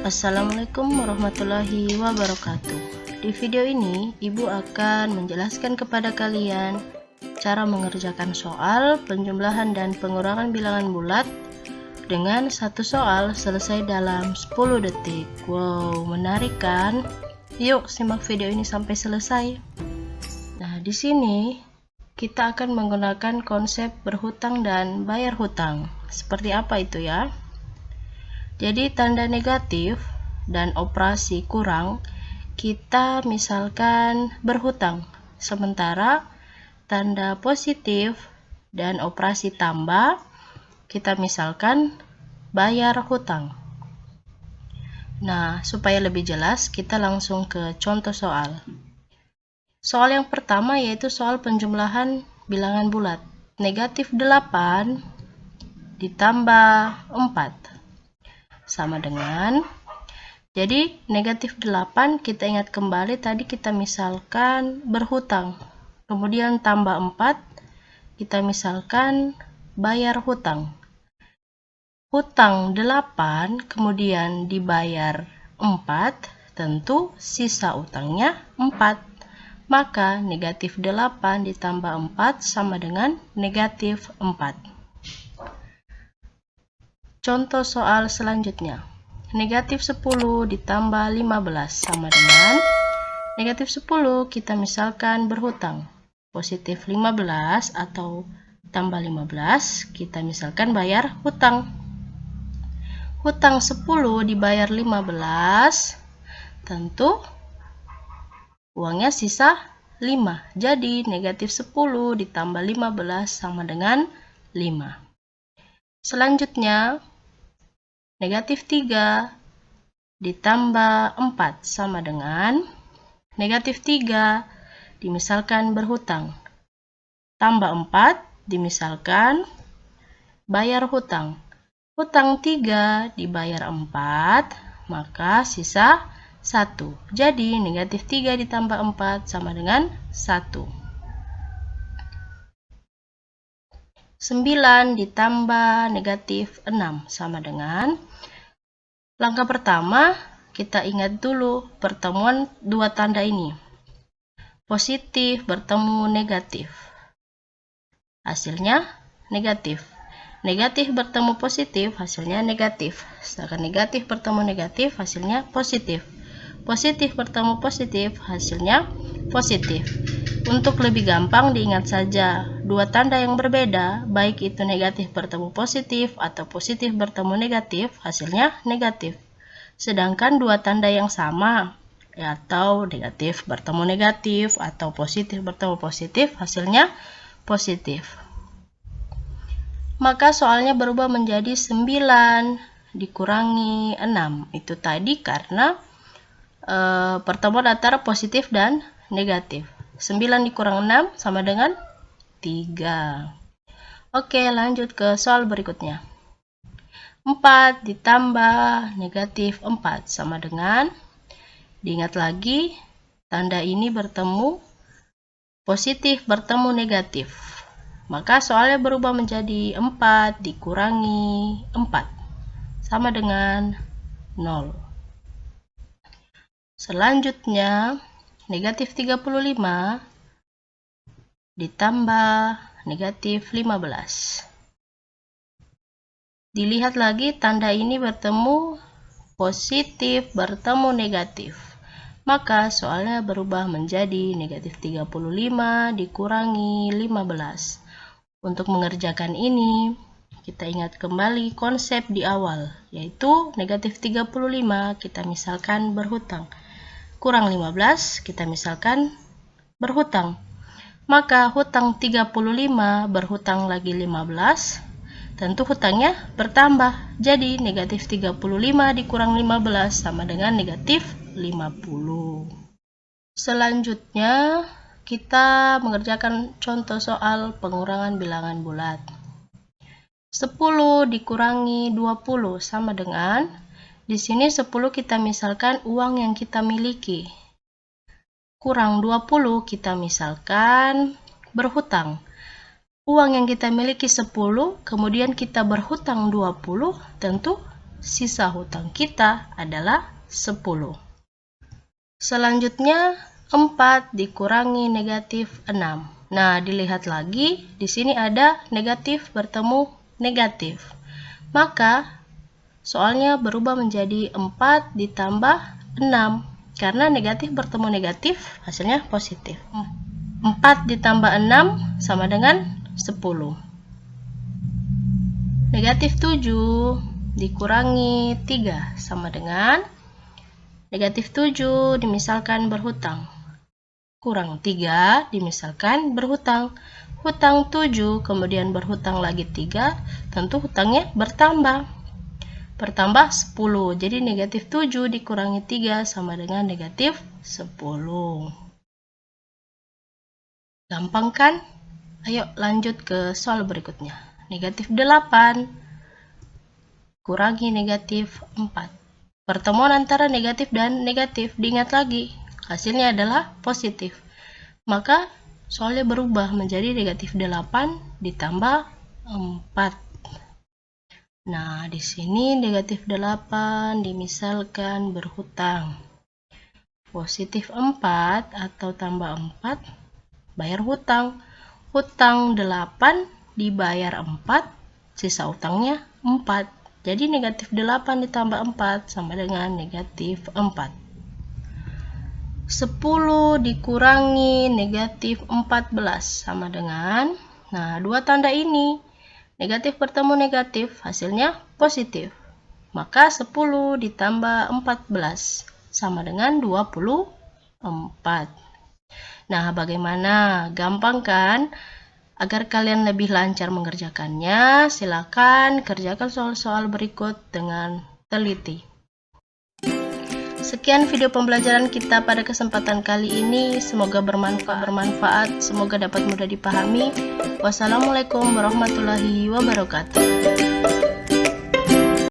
Assalamualaikum warahmatullahi wabarakatuh. Di video ini, Ibu akan menjelaskan kepada kalian cara mengerjakan soal penjumlahan dan pengurangan bilangan bulat dengan satu soal selesai dalam 10 detik. Wow, menarik kan? Yuk simak video ini sampai selesai. Nah, di sini kita akan menggunakan konsep berhutang dan bayar hutang. Seperti apa itu ya? Jadi tanda negatif dan operasi kurang kita misalkan berhutang, sementara tanda positif dan operasi tambah kita misalkan bayar hutang. Nah, supaya lebih jelas kita langsung ke contoh soal. Soal yang pertama yaitu soal penjumlahan bilangan bulat. Negatif 8 ditambah 4 sama dengan, jadi negatif 8 kita ingat kembali tadi kita misalkan berhutang, kemudian tambah 4 kita misalkan bayar hutang. Hutang 8 kemudian dibayar 4, tentu sisa utangnya 4, maka negatif 8 ditambah 4 sama dengan negatif 4. Contoh soal selanjutnya, negatif 10 ditambah 15 sama dengan negatif 10 kita misalkan berhutang, positif 15 atau tambah 15 kita misalkan bayar hutang. Hutang 10 dibayar 15, tentu uangnya sisa 5, jadi negatif 10 ditambah 15 sama dengan 5. Selanjutnya, negatif 3 ditambah 4 sama dengan negatif 3 dimisalkan berhutang, tambah 4 dimisalkan bayar hutang. Hutang 3 dibayar 4, maka sisa 1. Jadi negatif 3 ditambah 4 sama dengan 1. 9 ditambah negatif 6 sama dengan, langkah pertama kita ingat dulu pertemuan dua tanda ini. Positif bertemu negatif, hasilnya negatif. Negatif bertemu positif, hasilnya negatif. Sedangkan negatif bertemu negatif, hasilnya positif. Positif bertemu positif, hasilnya positif. Untuk lebih gampang diingat saja, dua tanda yang berbeda, baik itu negatif bertemu positif atau positif bertemu negatif, hasilnya negatif. Sedangkan dua tanda yang sama, atau negatif bertemu negatif atau positif bertemu positif, hasilnya positif. Maka soalnya berubah menjadi 9 dikurangi 6. Itu tadi karena pertemuan antara positif dan negatif. 9 dikurang 6 sama dengan 3. Oke, lanjut ke soal berikutnya. 4 ditambah negatif 4 sama dengan, diingat lagi, tanda ini bertemu positif bertemu negatif. Maka soalnya berubah menjadi 4 dikurangi 4 sama dengan 0. Selanjutnya, negatif 35 ditambah negatif 15. Dilihat lagi tanda ini bertemu positif bertemu negatif. Maka soalnya berubah menjadi negatif 35 dikurangi 15. Untuk mengerjakan ini, kita ingat kembali konsep di awal, yaitu negatif 35 kita misalkan berhutang, kurang 15 kita misalkan berhutang. Maka hutang 35 berhutang lagi 15, tentu hutangnya bertambah. Jadi negatif 35 dikurang 15 sama dengan negatif 50. Selanjutnya kita mengerjakan contoh soal pengurangan bilangan bulat. 10 dikurangi 20 sama dengan, di sini 10 kita misalkan uang yang kita miliki, kurang 20 kita misalkan berhutang. Uang yang kita miliki 10, kemudian kita berhutang 20, tentu sisa hutang kita adalah 10. Selanjutnya 4 dikurangi negatif 6. Nah, dilihat lagi, di sini ada negatif bertemu negatif. Maka, soalnya berubah menjadi 4 ditambah 6. Karena negatif bertemu negatif, hasilnya positif. 4 ditambah 6 sama dengan 10. Negatif 7 dikurangi 3 sama dengan negatif 7 dimisalkan berhutang. Kurang 3 dimisalkan berhutang. Hutang 7 kemudian berhutang lagi 3, tentu hutangnya bertambah. Bertambah 10, jadi negatif 7 dikurangi 3 sama dengan negatif 10. Gampang kan? Ayo lanjut ke soal berikutnya. Negatif 8 kurangi negatif 4. Pertemuan antara negatif dan negatif, diingat lagi, hasilnya adalah positif. Maka soalnya berubah menjadi negatif 8 ditambah 4. Nah, di sini negatif 8 dimisalkan berhutang. Positif 4 atau tambah 4 bayar hutang. Hutang 8 dibayar 4, sisa utangnya 4. Jadi negatif 8 ditambah 4 sama dengan negatif 4. 10 dikurangi negatif 14 sama dengan, nah, dua tanda ini. Negatif bertemu negatif, hasilnya positif. Maka 10 ditambah 14 sama dengan 24. Nah, bagaimana? Gampang kan? Agar kalian lebih lancar mengerjakannya, silakan kerjakan soal-soal berikut dengan teliti. Sekian video pembelajaran kita pada kesempatan kali ini. Semoga bermanfaat, semoga dapat mudah dipahami. Wassalamualaikum warahmatullahi wabarakatuh.